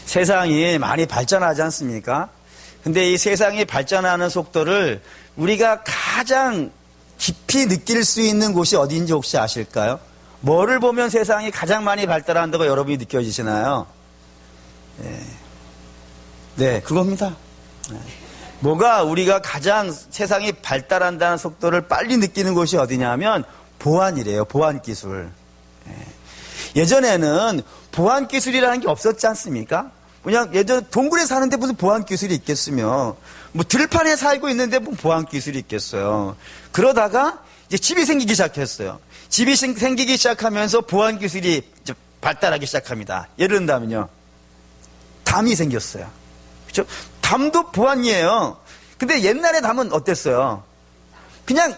세상이 많이 발전하지 않습니까? 근데 이 세상이 발전하는 속도를 우리가 가장 깊이 느낄 수 있는 곳이 어디인지 혹시 아실까요? 뭐를 보면 세상이 가장 많이 발달한다고 여러분이 느껴지시나요? 네, 그겁니다. 뭐가 우리가 가장 세상이 발달한다는 속도를 빨리 느끼는 곳이 어디냐면 보안이래요. 보안기술. 예전에는 보안기술이라는 게 없었지 않습니까? 그냥 예전에 동굴에 사는데 무슨 보안기술이 있겠으며, 뭐 들판에 살고 있는데 뭐 보안기술이 있겠어요. 그러다가 이제 집이 생기기 시작했어요. 집이 생기기 시작하면서 보안기술이 이제 발달하기 시작합니다. 예를 든다면요, 담이 생겼어요. 그렇죠? 담도 보안이에요. 근데 옛날에 담은 어땠어요? 그냥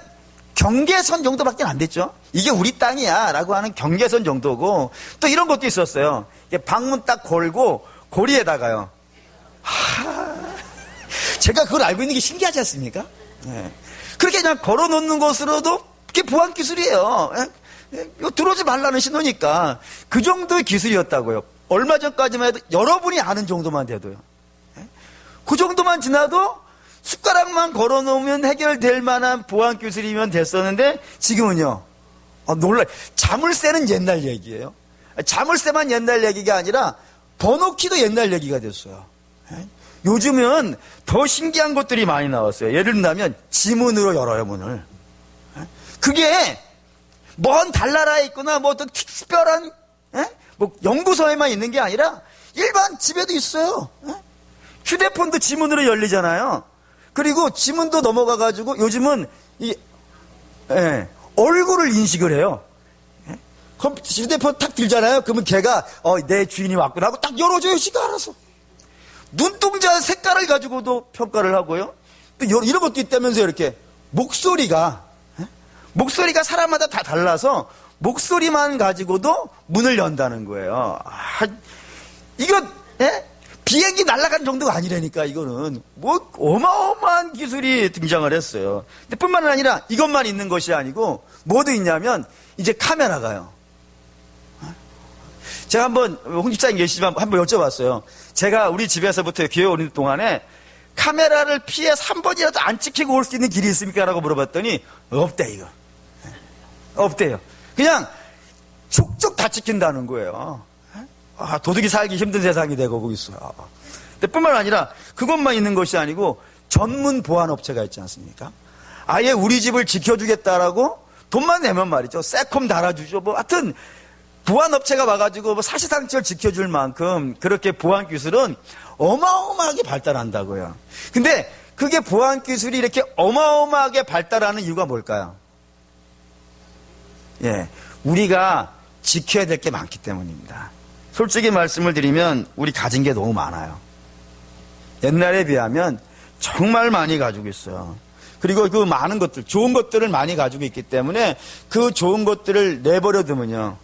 경계선 정도밖에 안 됐죠. 이게 우리 땅이야 라고 하는 경계선 정도고, 또 이런 것도 있었어요. 방문 딱 걸고 고리에다가요, 제가 그걸 알고 있는 게 신기하지 않습니까? 네. 그렇게 그냥 걸어놓는 것으로도 그게 보안기술이에요. 들어오지 말라는 신호니까. 그 정도의 기술이었다고요. 얼마 전까지만 해도 여러분이 아는 정도만 돼도요. 그 정도만 지나도 숟가락만 걸어놓으면 해결될 만한 보안기술이면 됐었는데, 지금은요, 자물쇠는 옛날 얘기예요. 자물쇠만 옛날 얘기가 아니라 번호키도 옛날 얘기가 됐어요. 요즘은 더 신기한 것들이 많이 나왔어요. 예를 들면 지문으로 열어요, 문을. 그게 먼 달나라에 있거나 뭐 어떤 특별한 뭐 연구소에만 있는 게 아니라 일반 집에도 있어요. 휴대폰도 지문으로 열리잖아요. 그리고 지문도 넘어가가지고 요즘은 얼굴을 인식을 해요. 휴대폰 탁 들잖아요. 그러면 걔가 내 주인이 왔구나 하고 딱 열어줘요. 지가 알아서. 눈동자 색깔을 가지고도 평가를 하고요. 또 이런 것도 있다면서요. 이렇게 목소리가 사람마다 다 달라서 목소리만 가지고도 문을 연다는 거예요. 이거 비행기 날아간 정도가 아니라니까. 이거는 뭐 어마어마한 기술이 등장을 했어요. 근데 뿐만 아니라 이것만 있는 것이 아니고 뭐도 있냐면 이제 카메라가요. 제가 한번 홍 집사님 계시지만 한번 여쭤봤어요. 제가 우리 집에서부터 교회 오는 동안에 카메라를 피해서 한 번이라도 안 찍히고 올 수 있는 길이 있습니까? 라고 물어봤더니 없대. 이거 없대요. 그냥 촉촉 다 찍힌다는 거예요. 도둑이 살기 힘든 세상이 되고 있어요. 근데 뿐만 아니라 그것만 있는 것이 아니고 전문 보안업체가 있지 않습니까? 아예 우리 집을 지켜주겠다라고 돈만 내면 말이죠. 새콤 달아주죠. 뭐 하여튼 보안업체가 와가지고 뭐 사시상처를 지켜줄 만큼 그렇게 보안기술은 어마어마하게 발달한다고요. 근데 그게 보안기술이 이렇게 어마어마하게 발달하는 이유가 뭘까요? 우리가 지켜야 될 게 많기 때문입니다. 솔직히 말씀을 드리면 우리 가진 게 너무 많아요. 옛날에 비하면 정말 많이 가지고 있어요. 그리고 그 많은 것들, 좋은 것들을 많이 가지고 있기 때문에 그 좋은 것들을 내버려 두면요,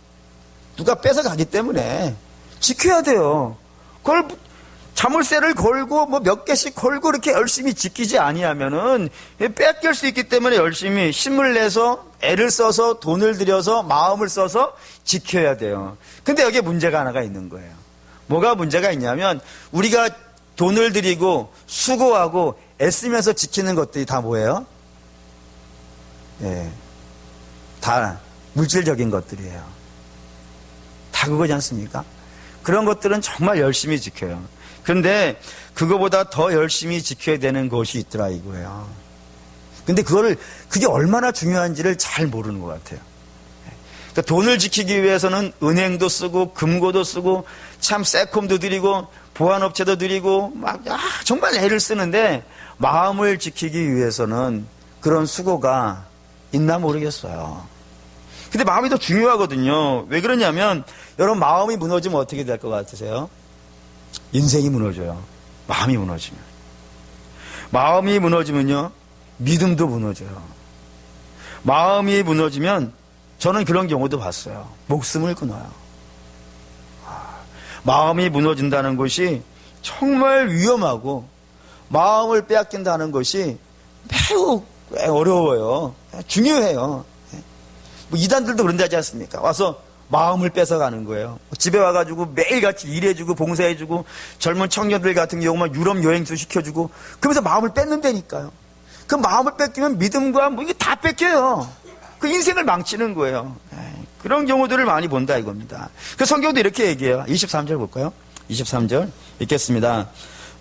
누가 뺏어가기 때문에 지켜야 돼요. 그걸 자물쇠를 걸고 뭐 몇 개씩 걸고 이렇게 열심히 지키지 아니하면은 뺏길 수 있기 때문에 열심히 힘을 내서 애를 써서 돈을 들여서 마음을 써서 지켜야 돼요. 근데 여기에 문제가 하나가 있는 거예요. 뭐가 문제가 있냐면 우리가 돈을 들이고 수고하고 애쓰면서 지키는 것들이 다 뭐예요? 다 물질적인 것들이에요. 다 그거지 않습니까? 그런 것들은 정말 열심히 지켜요. 그런데 그거보다 더 열심히 지켜야 되는 것이 있더라 이거예요. 근데 그게 얼마나 중요한지를 잘 모르는 것 같아요. 그러니까 돈을 지키기 위해서는 은행도 쓰고 금고도 쓰고 참 세콤도 들이고 보안업체도 들이고 막 정말 애를 쓰는데 마음을 지키기 위해서는 그런 수고가 있나 모르겠어요. 근데 마음이 더 중요하거든요. 왜 그러냐면 여러분, 마음이 무너지면 어떻게 될 것 같으세요? 인생이 무너져요. 마음이 무너지면. 마음이 무너지면요, 믿음도 무너져요. 마음이 무너지면 저는 그런 경우도 봤어요. 목숨을 끊어요. 마음이 무너진다는 것이 정말 위험하고 마음을 빼앗긴다는 것이 매우 어려워요. 중요해요. 뭐 이단들도 그런다지 않습니까? 와서 마음을 뺏어가는 거예요. 집에 와가지고 매일같이 일해주고 봉사해주고 젊은 청년들 같은 경우만 유럽 여행도 시켜주고 그러면서 마음을 뺏는다니까요. 그 마음을 뺏기면 믿음과 뭐 이게 다 뺏겨요. 그 인생을 망치는 거예요. 그런 경우들을 많이 본다 이겁니다. 그 성경도 이렇게 얘기해요. 23절 볼까요? 23절 읽겠습니다.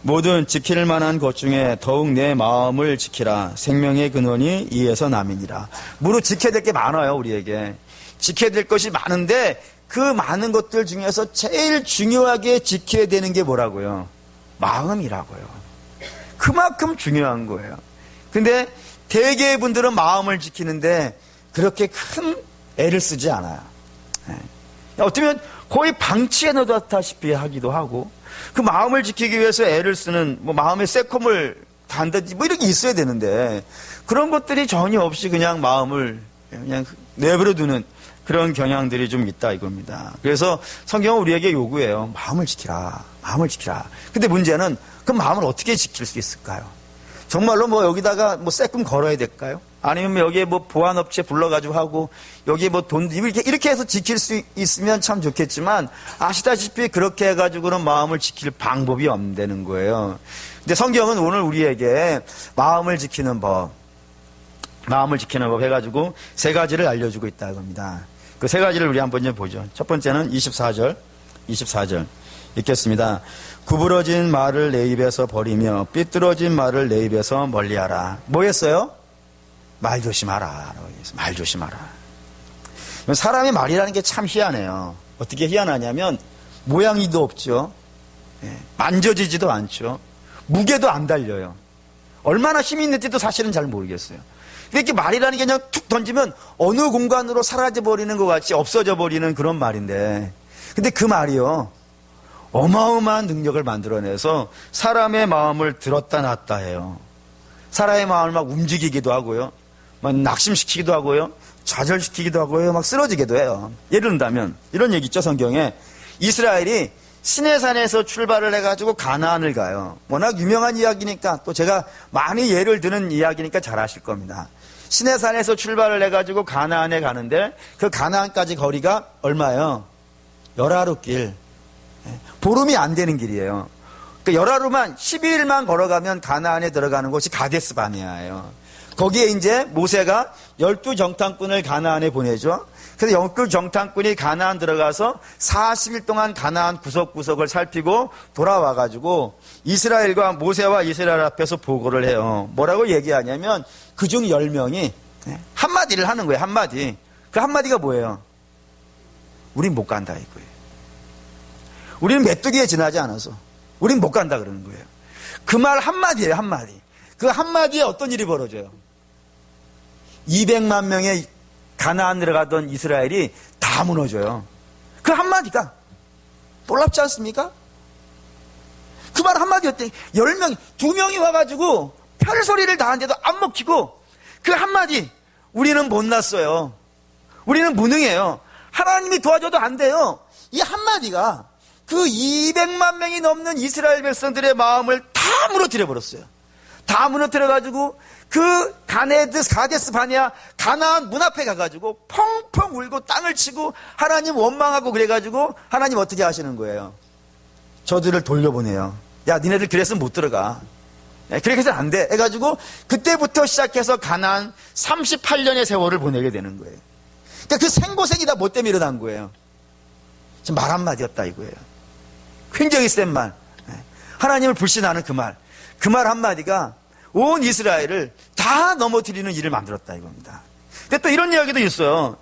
모든 지킬 만한 것 중에 더욱 내 마음을 지키라. 생명의 근원이 이에서 남이니라. 무릇 지켜야 될 게 많아요. 우리에게. 지켜야 될 것이 많은데 그 많은 것들 중에서 제일 중요하게 지켜야 되는 게 뭐라고요? 마음이라고요. 그만큼 중요한 거예요. 근데 대개의 분들은 마음을 지키는데 그렇게 큰 애를 쓰지 않아요. 어쩌면 거의 방치해 놓다시피 하기도 하고 그 마음을 지키기 위해서 애를 쓰는 뭐 마음의 새콤을 단다든지 뭐 이런 게 있어야 되는데 그런 것들이 전혀 없이 그냥 마음을 그냥 내버려 두는 그런 경향들이 좀 있다 이겁니다. 그래서 성경은 우리에게 요구해요. 마음을 지키라. 마음을 지키라. 근데 문제는 그 마음을 어떻게 지킬 수 있을까요? 정말로 뭐 여기다가 뭐 새끔 걸어야 될까요? 아니면 여기에 뭐 보안업체 불러가지고 하고 여기에 뭐 돈 이렇게 해서 지킬 수 있으면 참 좋겠지만 아시다시피 그렇게 해가지고는 마음을 지킬 방법이 없는 거예요. 근데 성경은 오늘 우리에게 마음을 지키는 법 해가지고 세 가지를 알려주고 있다 겁니다. 그 세 가지를 우리 한번 좀 보죠. 첫 번째는 24절 읽겠습니다. 구부러진 말을 내 입에서 버리며 삐뚤어진 말을 내 입에서 멀리하라. 뭐 했어요? 말 조심하라. 말 조심하라. 사람의 말이라는 게 참 희한해요. 어떻게 희한하냐면 모양이도 없죠. 만져지지도 않죠. 무게도 안 달려요. 얼마나 힘이 있는지도 사실은 잘 모르겠어요. 이렇게 말이라는 게 그냥 툭 던지면 어느 공간으로 사라져버리는 것 같이 없어져 버리는 그런 말인데 근데 그 말이요. 어마어마한 능력을 만들어내서 사람의 마음을 들었다 놨다 해요. 사람의 마음을 막 움직이기도 하고요. 막 낙심시키기도 하고요. 좌절시키기도 하고요. 막 쓰러지기도 해요. 예를 든다면 이런 얘기 있죠. 성경에 이스라엘이 시내산에서 출발을 해가지고 가나안을 가요. 워낙 유명한 이야기니까 또 제가 많이 예를 드는 이야기니까 잘 아실 겁니다. 시내산에서 출발을 해가지고 가나안에 가는데 그 가나안까지 거리가 얼마예요? 열하루길. 보름이 안 되는 길이에요. 그 열하루만 12일만 걸어가면 가나안에 들어가는 곳이 가데스 바네아예요. 거기에 이제 모세가 12정탐꾼을 가나안에 보내죠. 그래서 12정탐꾼이 가나안 들어가서 40일 동안 가나안 구석구석을 살피고 돌아와가지고 이스라엘과 모세와 이스라엘 앞에서 보고를 해요. 뭐라고 얘기하냐면 그중 10명이 한마디를 하는 거예요. 한마디. 그 한마디가 뭐예요? 우린 못 간다 이거예요. 우리는 메뚜기에 지나지 않아서 우린 못 간다 그러는 거예요. 그 말 한마디예요. 한마디. 그 한마디에 어떤 일이 벌어져요? 200만 명의 가나안 들어가던 이스라엘이 다 무너져요. 그 한마디가 놀랍지 않습니까? 그 말 한마디였대. 10명, 2명이 와가지고 별소리를 다 하는데도 안 먹히고 그 한마디 우리는 못났어요. 우리는 무능해요. 하나님이 도와줘도 안 돼요. 이 한마디가 그 200만 명이 넘는 이스라엘 백성들의 마음을 다 무너뜨려 버렸어요. 다 무너뜨려가지고 그 가데스 바네아 가나안 문 앞에 가가지고 펑펑 울고 땅을 치고 하나님 원망하고 그래가지고 하나님 어떻게 하시는 거예요? 저들을 돌려보내요. 야 니네들 그래서 못 들어가. 그렇게 해서는 안 돼. 해가지고 그때부터 시작해서 가나안 38년의 세월을 보내게 되는 거예요. 그러니까 그 생고생이 다 뭐 때문에 일어난 거예요? 지금 말 한마디였다 이거예요. 굉장히 센 말. 하나님을 불신하는 그 말. 그 말 한마디가 온 이스라엘을 다 넘어뜨리는 일을 만들었다 이겁니다. 근데 또 이런 이야기도 있어요.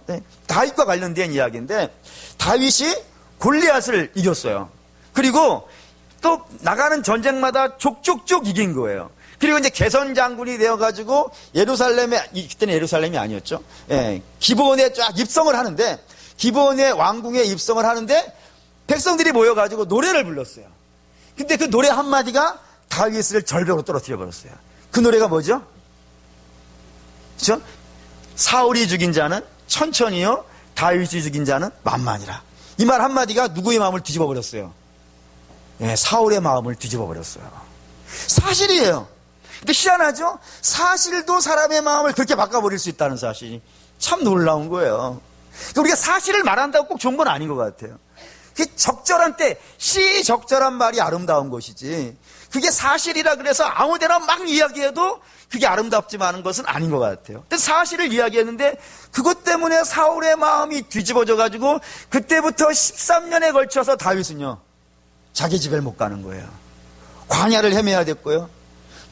다윗과 관련된 이야기인데 다윗이 골리앗을 이겼어요. 그리고 또 나가는 전쟁마다 족족족 이긴 거예요. 그리고 이제 개선 장군이 되어가지고 예루살렘에, 그때는 예루살렘이 아니었죠. 기브온에 쫙 입성을 하는데 기브온의 왕궁에 입성을 하는데 백성들이 모여가지고 노래를 불렀어요. 근데 그 노래 한마디가 다윗을 절벽으로 떨어뜨려 버렸어요. 그 노래가 뭐죠? 그렇죠? 사울이 죽인 자는 천천히요, 다윗이 죽인 자는 만만이라. 이 말 한마디가 누구의 마음을 뒤집어 버렸어요? 사울의 마음을 뒤집어 버렸어요. 사실이에요. 근데 희한하죠? 사실도 사람의 마음을 그렇게 바꿔버릴 수 있다는 사실이 참 놀라운 거예요. 우리가 사실을 말한다고 꼭 좋은 건 아닌 것 같아요. 그 적절한 때, 시적절한 말이 아름다운 것이지, 그게 사실이라 그래서 아무데나 막 이야기해도 그게 아름답지만 것은 아닌 것 같아요. 근데 사실을 이야기했는데 그것 때문에 사울의 마음이 뒤집어져가지고 그때부터 13년에 걸쳐서 다윗은요, 자기 집에 못 가는 거예요. 광야를 헤매야 됐고요,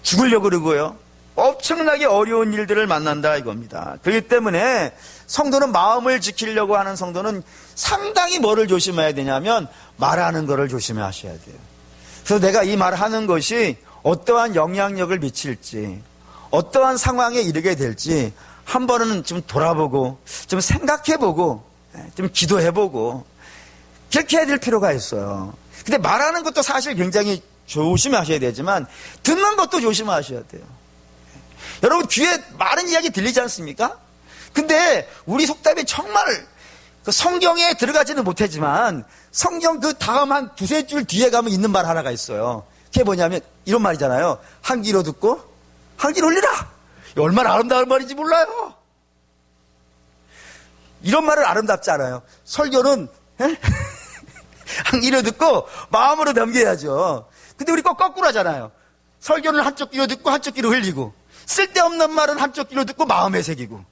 죽으려고 그러고요, 엄청나게 어려운 일들을 만난다 이겁니다. 그렇기 때문에 성도는, 마음을 지키려고 하는 성도는 상당히 뭐를 조심해야 되냐면 말하는 거를 조심하셔야 돼요. 그래서 내가 이 말하는 것이 어떠한 영향력을 미칠지, 어떠한 상황에 이르게 될지 한 번은 좀 돌아보고 좀 생각해보고 좀 기도해보고 그렇게 해야 될 필요가 있어요. 근데 말하는 것도 사실 굉장히 조심하셔야 되지만 듣는 것도 조심하셔야 돼요. 여러분, 귀에 많은 이야기 들리지 않습니까? 근데 우리 속담이 정말 그 성경에 들어가지는 못하지만 성경 그 다음 한 두세 줄 뒤에 가면 있는 말 하나가 있어요. 그게 뭐냐면 이런 말이잖아요. 한 귀로 듣고 한 귀로 흘리라. 얼마나 아름다운 말인지 몰라요. 이런 말은 아름답지 않아요. 설교는 한 귀로 듣고 마음으로 넘겨야죠. 근데 우리 꼭 거꾸로 하잖아요. 설교는 한쪽 귀로 듣고 한쪽 귀로 흘리고, 쓸데없는 말은 한쪽 귀로 듣고 마음에 새기고.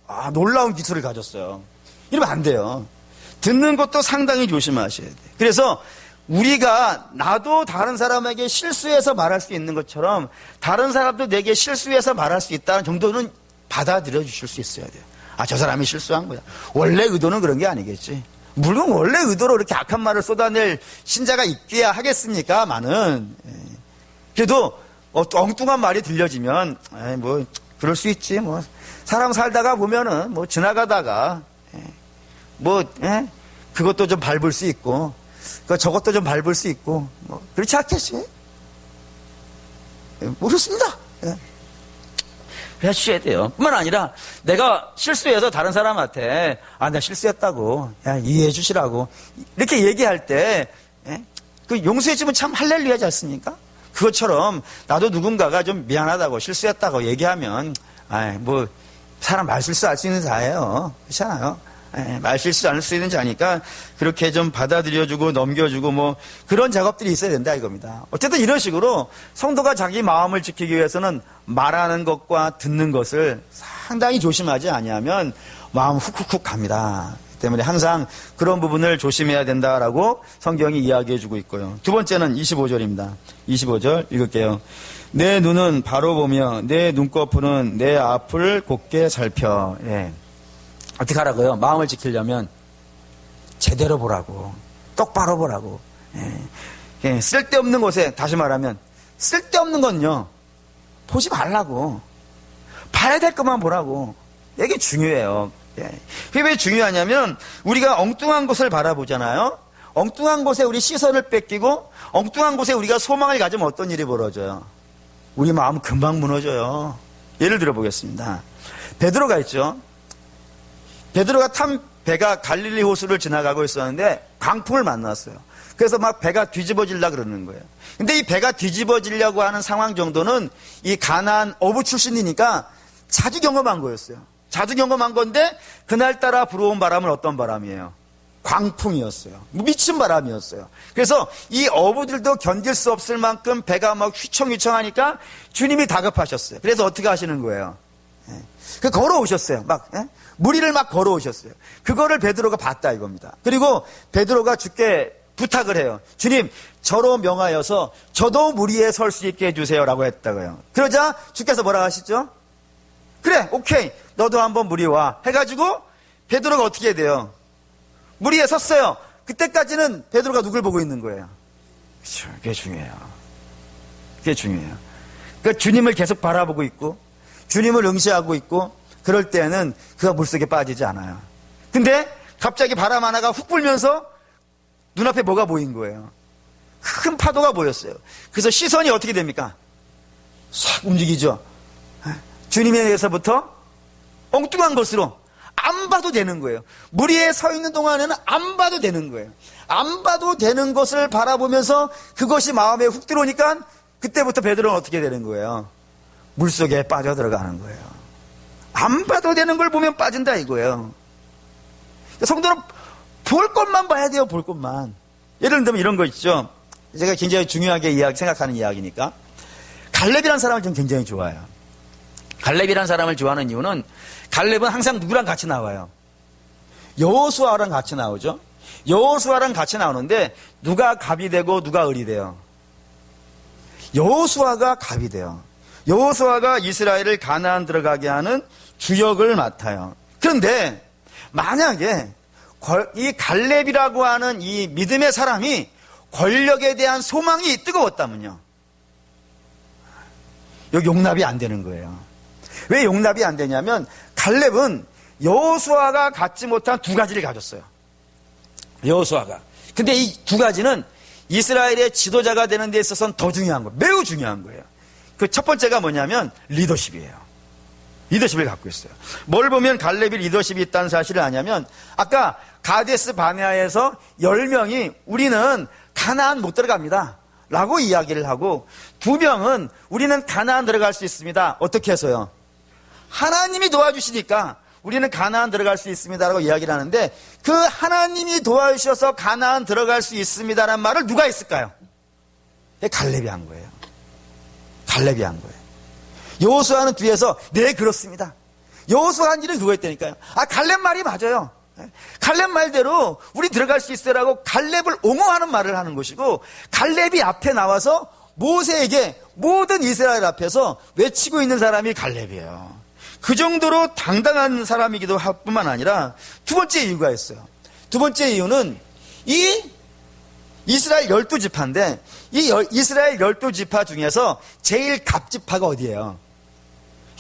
아, 놀라운 기술을 가졌어요. 이러면 안 돼요. 듣는 것도 상당히 조심하셔야 돼요. 그래서 우리가, 나도 다른 사람에게 실수해서 말할 수 있는 것처럼 다른 사람도 내게 실수해서 말할 수 있다는 정도는 받아들여 주실 수 있어야 돼요. 아, 저 사람이 실수한 거야. 원래 의도는 그런 게 아니겠지. 물론 원래 의도로 이렇게 악한 말을 쏟아낼 신자가 있기야 하겠습니까만은, 그래도 엉뚱한 말이 들려지면 뭐 그럴 수 있지. 뭐 사람 살다가 보면은 뭐 지나가다가 그것도 좀 밟을 수 있고 저것도 좀 밟을 수 있고 뭐 그렇지 않겠어요? 모르겠습니다. 해주셔야 돼요. 뿐만 아니라 내가 실수해서 다른 사람한테 내가 실수했다고 이해해 주시라고 이렇게 얘기할 때 그 용서해 주면 참 할렐루야지 않습니까? 그것처럼 나도 누군가가 좀 미안하다고 실수했다고 얘기하면 뭐 사람 말실수 할 수 있는 자예요. 그렇잖아요. 말실수 할 수 있는 자니까 그렇게 좀 받아들여주고 넘겨주고 뭐 그런 작업들이 있어야 된다 이겁니다. 어쨌든 이런 식으로 성도가 자기 마음을 지키기 위해서는 말하는 것과 듣는 것을 상당히 조심하지 아니하면 마음 훅훅훅 갑니다. 때문에 항상 그런 부분을 조심해야 된다라고 성경이 이야기해주고 있고요. 두 번째는 25절입니다. 25절 읽을게요. 내 눈은 바로 보며 내 눈꺼풀은 내 앞을 곧게 살펴. 어떻게 하라고요? 마음을 지키려면 제대로 보라고, 똑바로 보라고. 쓸데없는 곳에, 다시 말하면 쓸데없는 건요 보지 말라고, 봐야 될 것만 보라고. 이게 중요해요. 그게 왜 중요하냐면 우리가 엉뚱한 곳을 바라보잖아요. 엉뚱한 곳에 우리 시선을 뺏기고 엉뚱한 곳에 우리가 소망을 가지면 어떤 일이 벌어져요? 우리 마음 금방 무너져요. 예를 들어 보겠습니다. 베드로가 있죠. 베드로가 탄 배가 갈릴리 호수를 지나가고 있었는데 광풍을 만났어요. 그래서 막 배가 뒤집어지려고 그러는 거예요. 근데 이 배가 뒤집어지려고 하는 상황 정도는 이 가나안 어부 출신이니까 자주 경험한 거였어요. 자주 경험한 건데 그날따라 불어온 바람은 어떤 바람이에요? 광풍이었어요. 미친 바람이었어요. 그래서 이 어부들도 견딜 수 없을 만큼 배가 막 휘청휘청하니까 주님이 다급하셨어요. 그래서 어떻게 하시는 거예요? 걸어오셨어요. 무리를 막 걸어오셨어요. 그거를 베드로가 봤다 이겁니다. 그리고 베드로가 주께 부탁을 해요. 주님, 저로 명하여서 저도 무리에 설 수 있게 해주세요라고 했다고요. 그러자 주께서 뭐라 하시죠? 그래, 오케이, 너도 한번 무리에 와 해가지고 베드로가 어떻게 해야 돼요? 무리에 섰어요. 그때까지는 베드로가 누굴 보고 있는 거예요? 그렇죠. 그게 중요해요. 그게 중요해요. 그러니까 주님을 계속 바라보고 있고 주님을 응시하고 있고 그럴 때는 그가 물속에 빠지지 않아요. 근데 갑자기 바람 하나가 훅 불면서 눈앞에 뭐가 보인 거예요? 큰 파도가 보였어요. 그래서 시선이 어떻게 됩니까? 싹 움직이죠. 주님에 대해서부터 엉뚱한 것으로 안 봐도 되는 거예요. 물 위에 서 있는 동안에는 안 봐도 되는 거예요. 안 봐도 되는 것을 바라보면서 그것이 마음에 훅 들어오니까 그때부터 베드로는 어떻게 되는 거예요? 물속에 빠져 들어가는 거예요. 안 봐도 되는 걸 보면 빠진다 이거예요. 성도는 볼 것만 봐야 돼요, 볼 것만. 예를 들면 이런 거 있죠. 제가 굉장히 중요하게 생각하는 이야기니까. 갈렙이라는 사람을 저는 굉장히 좋아해요. 갈렙이라는 사람을 좋아하는 이유는 갈렙은 항상 누구랑 같이 나와요? 여호수아랑 같이 나오죠. 여호수아랑 같이 나오는데 누가 갑이 되고 누가 을이 돼요? 여호수아가 갑이 돼요. 여호수아가 이스라엘을 가나안 들어가게 하는 주역을 맡아요. 그런데 만약에 이 갈렙이라고 하는 이 믿음의 사람이 권력에 대한 소망이 뜨거웠다면요, 여기 용납이 안 되는 거예요. 왜 용납이 안 되냐면 갈렙은 여호수아가 갖지 못한 두 가지를 가졌어요. 여호수아가. 근데 이 두 가지는 이스라엘의 지도자가 되는 데 있어서는 더 중요한 거예요. 매우 중요한 거예요. 그 첫 번째가 뭐냐면 리더십이에요. 리더십을 갖고 있어요. 뭘 보면 갈렙이 리더십이 있다는 사실을 아냐면 아까 가데스 바네아에서 10명이 우리는 가나안 못 들어갑니다 라고 이야기를 하고 2명은 우리는 가나안 들어갈 수 있습니다. 어떻게 해서요? 하나님이 도와주시니까 우리는 가나안 들어갈 수 있습니다라고 이야기를 하는데 그 하나님이 도와주셔서 가나안 들어갈 수 있습니다라는 말을 누가 했을까요? 갈렙이 한 거예요. 갈렙이 한 거예요. 여호수아는 뒤에서 네 그렇습니다. 여호수아 한 일은 그거였다니까요. 갈렙 말이 맞아요. 갈렙 말대로 우리 들어갈 수 있어라고 갈렙을 옹호하는 말을 하는 것이고 갈렙이 앞에 나와서 모세에게 모든 이스라엘 앞에서 외치고 있는 사람이 갈렙이에요. 그 정도로 당당한 사람이기도 할 뿐만 아니라 두 번째 이유가 있어요. 두 번째 이유는 이 이스라엘 12지파인데 이 이스라엘 12지파 중에서 제일 갑지파가 어디예요?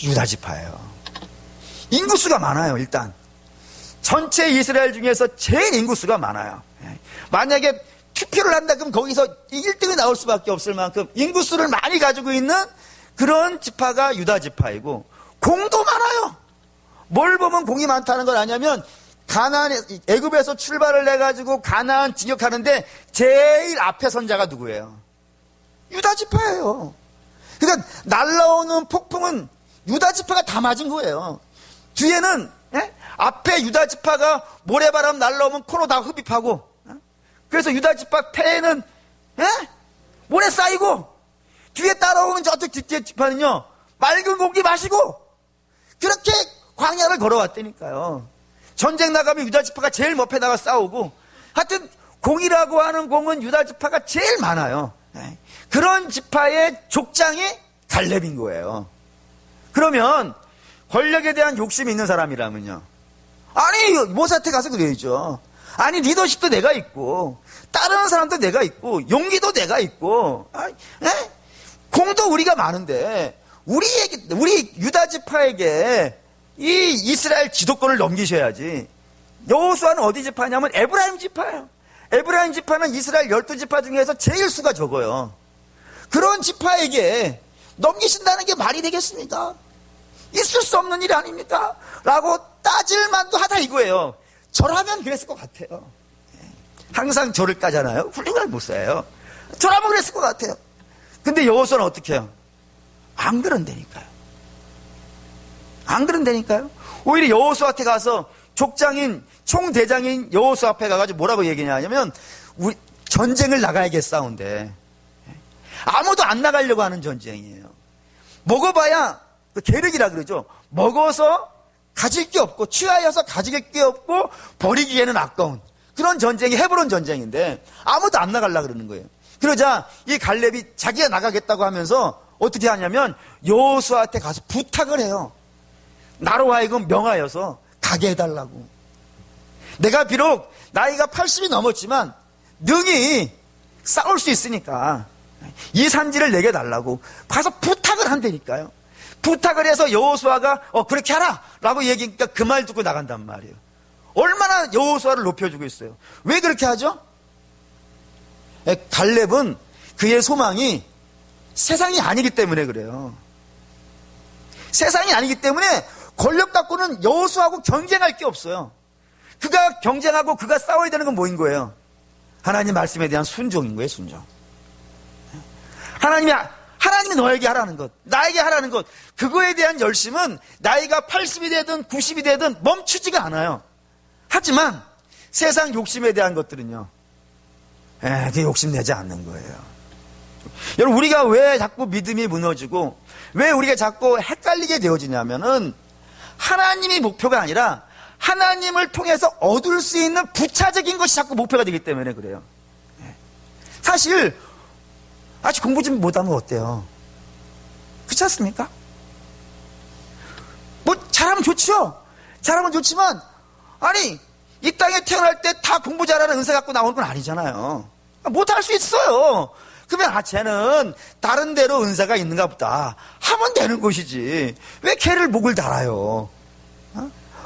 유다지파예요. 인구수가 많아요. 일단 전체 이스라엘 중에서 제일 인구수가 많아요. 만약에 투표를 한다 그러면 거기서 1등이 나올 수밖에 없을 만큼 인구수를 많이 가지고 있는 그런 지파가 유다지파이고 공도 많아요. 뭘 보면 공이 많다는 걸 아냐면 가나안 애굽에서 출발을 해가지고 가나안 진격하는데 제일 앞에 선자가 누구예요? 유다지파예요. 그러니까 날라오는 폭풍은 유다지파가 다 맞은 거예요. 뒤에는 앞에 유다지파가 모래바람 날라오면 코로 다 흡입하고 그래서 유다지파 폐에는 모래 쌓이고 뒤에 따라오는 저쪽 지파는요 맑은 공기 마시고 그렇게 광야를 걸어왔다니까요. 전쟁 나가면 유다지파가 제일 옆에 나가 싸우고 하여튼 공이라고 하는 공은 유다지파가 제일 많아요. 그런 지파의 족장이 갈렙인 거예요. 그러면 권력에 대한 욕심이 있는 사람이라면요, 아니 모세한테 가서 그래야죠. 아니 리더십도 내가 있고 따르는 사람도 내가 있고 용기도 내가 있고 공도 우리가 많은데 우리 유다지파에게 이 이스라엘 지도권을 넘기셔야지. 여호수아는 어디 지파냐면 에브라임 지파예요. 에브라임 지파는 이스라엘 12지파 중에서 제일 수가 적어요. 그런 지파에게 넘기신다는 게 말이 되겠습니까? 있을 수 없는 일 아닙니까? 라고 따질 만도 하다 이거예요. 저라면 그랬을 것 같아요. 항상 저를 까잖아요. 훌륭한 목사예요. 저라면 그랬을 것 같아요. 근데 여호수아는 어떻게 해요? 안 그런다니까요. 안 그런다니까요. 오히려 여호수아한테 가서 족장인 총대장인 여호수아 앞에 가가지고 뭐라고 얘기냐면 우리 전쟁을 나가야겠사온데 아무도 안 나가려고 하는 전쟁이에요. 먹어봐야 계륵이라 그러죠. 먹어서 가질 게 없고 취하여서 가질 게 없고 버리기에는 아까운 그런 전쟁이 헤브론 전쟁인데 아무도 안 나가려고 그러는 거예요. 그러자 이 갈렙이 자기가 나가겠다고 하면서 어떻게 하냐면 여호수아한테 가서 부탁을 해요. 나로 하여금 명하여서 가게 해달라고. 내가 비록 나이가 80이 넘었지만 능히 싸울 수 있으니까 이 산지를 내게 달라고 가서 부탁을 한다니까요. 부탁을 해서 여호수아가 그렇게 하라 라고 얘기하니까 그 말 듣고 나간단 말이에요. 얼마나 여호수아를 높여주고 있어요. 왜 그렇게 하죠? 갈렙은 그의 소망이 세상이 아니기 때문에 그래요. 세상이 아니기 때문에 권력 갖고는 여호수아하고 경쟁할 게 없어요. 그가 경쟁하고 그가 싸워야 되는 건 뭐인 거예요? 하나님 말씀에 대한 순종인 거예요. 순종. 하나님이 너에게 하라는 것, 나에게 하라는 것, 그거에 대한 열심은 나이가 80이 되든 90이 되든 멈추지가 않아요. 하지만 세상 욕심에 대한 것들은요, 그게 욕심내지 않는 거예요. 여러분, 우리가 왜 자꾸 믿음이 무너지고 왜 우리가 자꾸 헷갈리게 되어지냐면은 하나님이 목표가 아니라 하나님을 통해서 얻을 수 있는 부차적인 것이 자꾸 목표가 되기 때문에 그래요. 사실 아직 공부 좀 못하면 어때요? 그렇지 않습니까? 뭐 잘하면 좋죠. 잘하면 좋지만 아니 이 땅에 태어날 때 다 공부 잘하는 은사 갖고 나오는 건 아니잖아요. 못할 수 있어요. 그러면 쟤는 다른 데로 은사가 있는가 보다 하면 되는 것이지 왜 걔를 목을 달아요?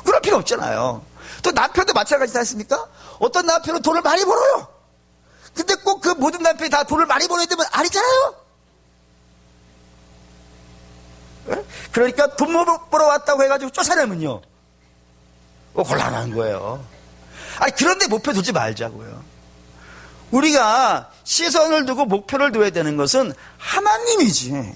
그럴 필요 없잖아요. 또 남편도 마찬가지지 않습니까? 어떤 남편은 돈을 많이 벌어요. 근데 꼭 그 모든 남편이 다 돈을 많이 벌어야 되면 아니잖아요. 그러니까 돈 벌어 왔다고 해가지고 쫓아내면요 곤란한 거예요. 아니 그런데 목표 두지 말자고요. 우리가 시선을 두고 목표를 둬야 되는 것은 하나님이지,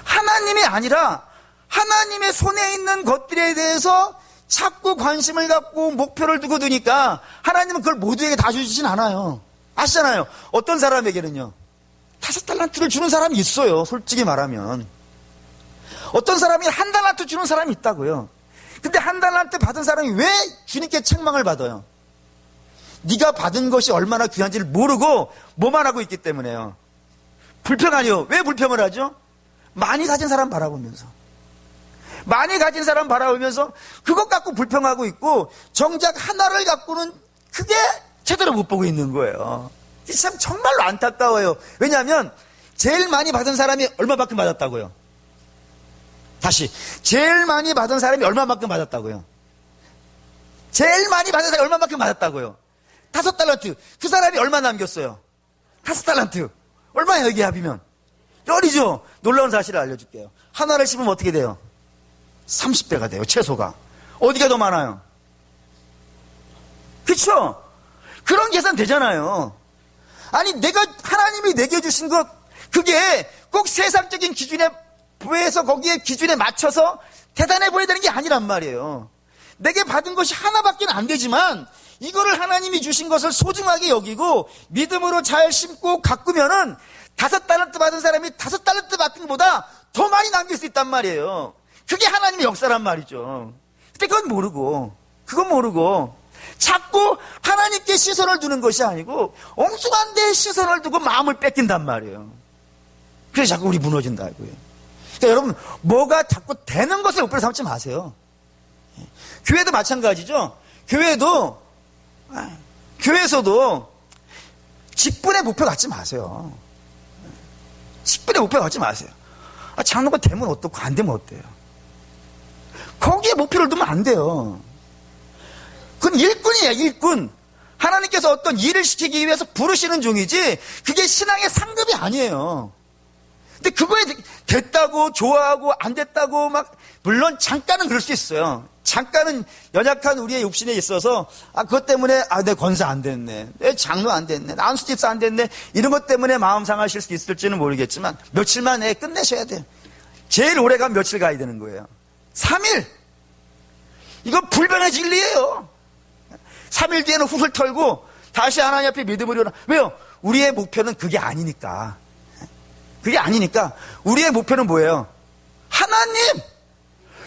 하나님이 아니라 하나님의 손에 있는 것들에 대해서 자꾸 관심을 갖고 목표를 두고 두니까 하나님은 그걸 모두에게 다 주시진 않아요. 아시잖아요. 어떤 사람에게는요 5달란트를 주는 사람이 있어요. 솔직히 말하면 어떤 사람이 1달란트 주는 사람이 있다고요. 근데 1달란트 받은 사람이 왜 주님께 책망을 받아요? 네가 받은 것이 얼마나 귀한지를 모르고 뭐만 하고 있기 때문에요. 불평하니요. 왜 불평을 하죠? 많이 가진 사람 바라보면서, 많이 가진 사람 바라보면서 그것 갖고 불평하고 있고 정작 하나를 갖고는 그게 제대로 못 보고 있는 거예요. 참 정말로 안타까워요. 왜냐하면 제일 많이 받은 사람이 얼마만큼 받았다고요? 다시, 제일 많이 받은 사람이 얼마만큼 받았다고요? 제일 많이 받은 사람이 얼마만큼 받았다고요? 5달란트. 그 사람이 얼마 남겼어요? 5달란트. 얼마예요 이게 합이면? 열이죠. 놀라운 사실을 알려줄게요. 하나를 씹으면 어떻게 돼요? 30배가 돼요. 채소가. 어디가 더 많아요? 그렇죠? 그런 계산 되잖아요. 아니 내가 하나님이 내게 주신 것 그게 꼭 세상적인 기준에 부해서 거기에 기준에 맞춰서 대단해 보여야 되는 게 아니란 말이에요. 내게 받은 것이 하나밖에 안 되지만 이거를 하나님이 주신 것을 소중하게 여기고 믿음으로 잘 심고 가꾸면은 5달란트 받은 사람이 5달란트 받은 것보다 더 많이 남길 수 있단 말이에요. 그게 하나님의 역사란 말이죠. 근데 그건 모르고 자꾸 하나님께 시선을 두는 것이 아니고 엉뚱한 데에 시선을 두고 마음을 뺏긴단 말이에요. 그래서 자꾸 우리 무너진다고요. 그러니까 여러분 뭐가 자꾸 되는 것을 목표로 삼지 마세요. 교회도 마찬가지죠. 교회에서도 직분의 목표 갖지 마세요. 직분의 목표 갖지 마세요. 장로가 되면 어떻고 안 되면 어때요? 거기에 목표를 두면 안 돼요. 그건 일꾼이에요, 일꾼. 하나님께서 어떤 일을 시키기 위해서 부르시는 종이지 그게 신앙의 상급이 아니에요. 근데 그거에 됐다고 좋아하고 안 됐다고 막 물론 잠깐은 그럴 수 있어요. 잠깐은 연약한 우리의 육신에 있어서 그것 때문에 내 권사 안 됐네, 내 장로 안 됐네, 나 안수집사 안 됐네 이런 것 때문에 마음 상하실 수 있을지는 모르겠지만 며칠만 끝내셔야 돼요. 제일 오래 가면 며칠 가야 되는 거예요. 3일. 이거 불변의 진리예요. 3일 뒤에는 훌훌 털고 다시 하나님 앞에 믿음으로 일어나. 왜요? 우리의 목표는 그게 아니니까. 그게 아니니까 우리의 목표는 뭐예요? 하나님!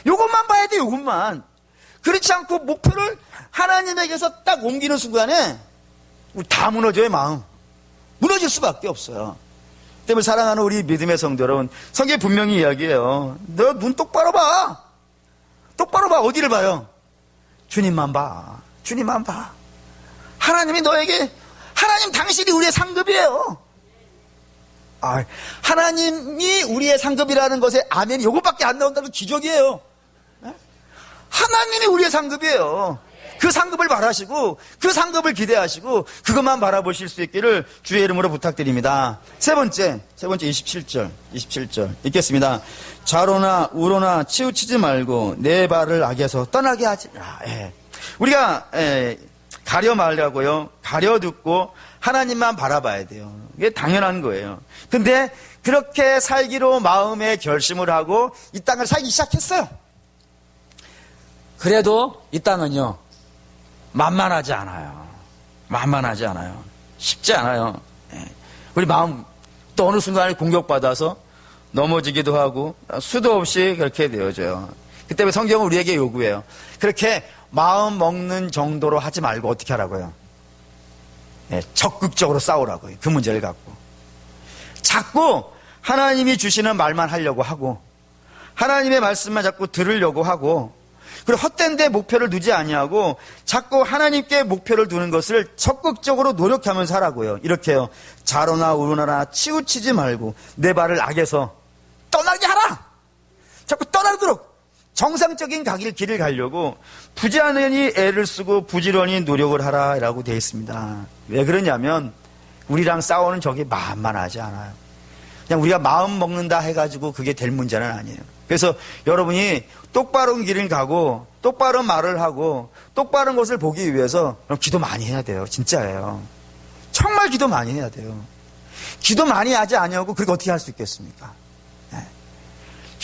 요것만 봐야 돼, 요것만. 그렇지 않고 목표를 하나님에게서 딱 옮기는 순간에 우리 다 무너져요, 마음. 무너질 수밖에 없어요. 때문에 사랑하는 우리 믿음의 성도 여러분, 성경에 분명히 이야기해요. 너 눈 똑바로 봐. 똑바로 봐. 어디를 봐요? 주님만 봐. 주님만 봐. 하나님이 너에게, 하나님 당신이 우리의 상급이에요. 하나님이 우리의 상급이라는 것에 아멘이 요것밖에 안 나온다는 건 기적이에요. 하나님이 우리의 상급이에요. 그 상급을 바라시고 그 상급을 기대하시고 그것만 바라보실 수 있기를 주의 이름으로 부탁드립니다. 세 번째 27절 읽겠습니다. 좌로나 우로나 치우치지 말고 내 발을 악에서 떠나게 하지. 우리가 가려 말라고요. 가려 듣고 하나님만 바라봐야 돼요. 이게 당연한 거예요. 근데 그렇게 살기로 마음에 결심을 하고 이 땅을 살기 시작했어요. 그래도 이 땅은요, 만만하지 않아요. 만만하지 않아요. 쉽지 않아요. 우리 마음 또 어느 순간에 공격받아서 넘어지기도 하고 수도 없이 그렇게 되어져요. 그때 성경은 우리에게 요구해요. 그렇게 마음 먹는 정도로 하지 말고 어떻게 하라고요? 적극적으로 싸우라고요. 그 문제를 갖고. 자꾸 하나님이 주시는 말만 하려고 하고 하나님의 말씀만 자꾸 들으려고 하고 그리고 헛된 데 목표를 두지 아니하고 자꾸 하나님께 목표를 두는 것을 적극적으로 노력하면서 하라고요. 이렇게요. 자로나 우로나 치우치지 말고 내 발을 악에서 떠나게 하라. 자꾸 떠나도록 정상적인 길을 가려고 부지런히 애를 쓰고 부지런히 노력을 하라라고 되어 있습니다. 왜 그러냐면 우리랑 싸우는 적이 만만하지 않아요. 그냥 우리가 마음 먹는다 해가지고 그게 될 문제는 아니에요. 그래서 여러분이 똑바른 길을 가고 똑바른 말을 하고 똑바른 것을 보기 위해서 기도 많이 해야 돼요. 진짜예요. 정말 기도 많이 해야 돼요. 기도 많이 하지 아니하고 그렇게 어떻게 할 수 있겠습니까?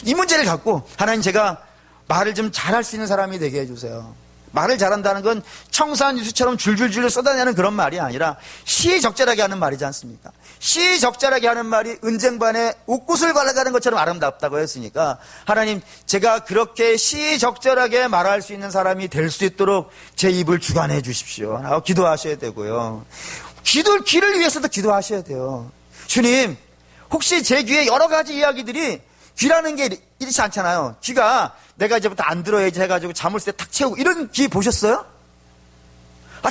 이 문제를 갖고 하나님 제가 말을 좀 잘할 수 있는 사람이 되게 해주세요. 말을 잘한다는 건 청산 유수처럼 줄줄줄 쏟아내는 그런 말이 아니라 시적절하게 하는 말이지 않습니까? 시적절하게 하는 말이 은쟁반에 옥구슬 갈라가는 것처럼 아름답다고 했으니까 하나님 제가 그렇게 시적절하게 말할 수 있는 사람이 될 수 있도록 제 입을 주관해 주십시오 라고 기도하셔야 되고요. 길을 위해서도 기도하셔야 돼요. 주님 혹시 제 귀에 여러 가지 이야기들이 귀라는 게 이렇지 않잖아요. 귀가 내가 이제부터 안 들어야지 해가지고 자물쇠 탁 채우고 이런 귀 보셨어요?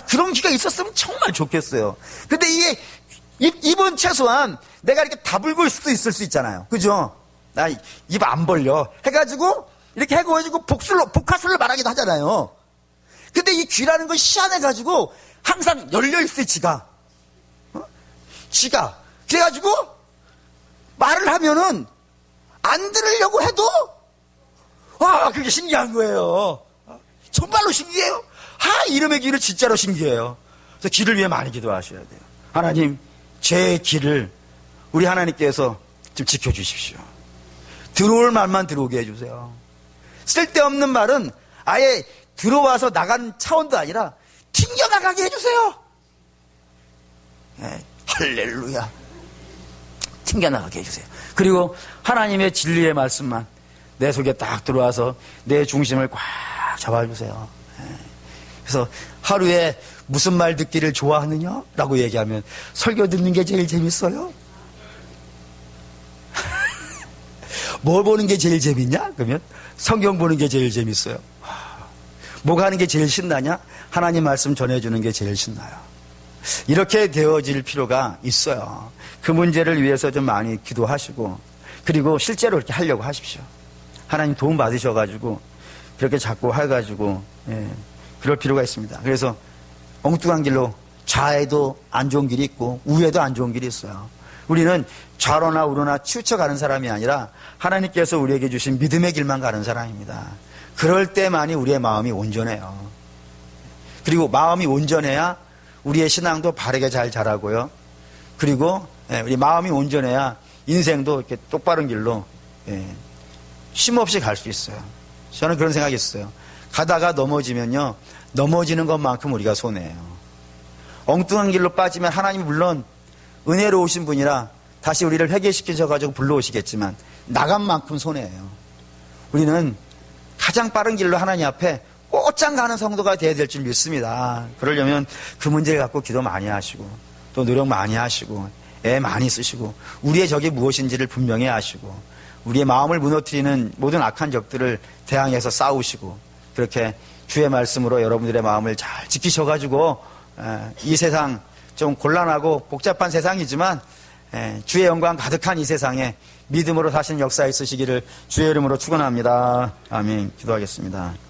그런 귀가 있었으면 정말 좋겠어요. 근데 이게 입은 최소한 내가 이렇게 다불고 수도 있을 수 있잖아요. 그죠? 나 입 안 벌려 해가지고 이렇게 해가지고 복화술로 말하기도 하잖아요. 근데 이 귀라는 건 희한해가지고 항상 열려있어요. 지가 그래가지고 말을 하면은 안 들으려고 해도 그게 신기한 거예요. 정말로 신기해요. 이름의 귀는 진짜로 신기해요. 그래서 귀를 위해 많이 기도하셔야 돼요. 하나님 제 귀를 우리 하나님께서 좀 지켜주십시오. 들어올 말만 들어오게 해주세요. 쓸데없는 말은 아예 들어와서 나간 차원도 아니라 튕겨나가게 해주세요. 할렐루야. 튕겨나가게 해주세요. 그리고 하나님의 진리의 말씀만 내 속에 딱 들어와서 내 중심을 꽉 잡아주세요. 그래서 하루에 무슨 말 듣기를 좋아하느냐? 라고 얘기하면 설교 듣는 게 제일 재밌어요? 뭘 보는 게 제일 재밌냐? 그러면 성경 보는 게 제일 재밌어요. 뭐가 하는 게 제일 신나냐? 하나님 말씀 전해주는 게 제일 신나요. 이렇게 되어질 필요가 있어요. 그 문제를 위해서 좀 많이 기도하시고 그리고 실제로 이렇게 하려고 하십시오. 하나님 도움 받으셔가지고 그렇게 자꾸 해가지고 그럴 필요가 있습니다. 그래서 엉뚱한 길로 좌에도 안 좋은 길이 있고 우에도 안 좋은 길이 있어요. 우리는 좌로나 우로나 치우쳐 가는 사람이 아니라 하나님께서 우리에게 주신 믿음의 길만 가는 사람입니다. 그럴 때만이 우리의 마음이 온전해요. 그리고 마음이 온전해야 우리의 신앙도 바르게 잘 자라고요. 그리고 우리 마음이 온전해야 인생도 이렇게 똑바른 길로 쉼없이 갈 수 있어요. 저는 그런 생각이 있어요. 가다가 넘어지면요, 넘어지는 것만큼 우리가 손해예요. 엉뚱한 길로 빠지면 하나님이 물론 은혜로우신 분이라 다시 우리를 회개시키셔가지고 불러오시겠지만 나간 만큼 손해예요. 우리는 가장 빠른 길로 하나님 앞에 곧장 가는 성도가 되어야 될 줄 믿습니다. 그러려면 그 문제를 갖고 기도 많이 하시고 또 노력 많이 하시고 애 많이 쓰시고 우리의 적이 무엇인지를 분명히 아시고 우리의 마음을 무너뜨리는 모든 악한 적들을 대항해서 싸우시고 그렇게 주의 말씀으로 여러분들의 마음을 잘 지키셔가지고 이 세상 좀 곤란하고 복잡한 세상이지만 주의 영광 가득한 이 세상에 믿음으로 사시는 역사 있으시기를 주의 이름으로 축원합니다. 아멘. 기도하겠습니다.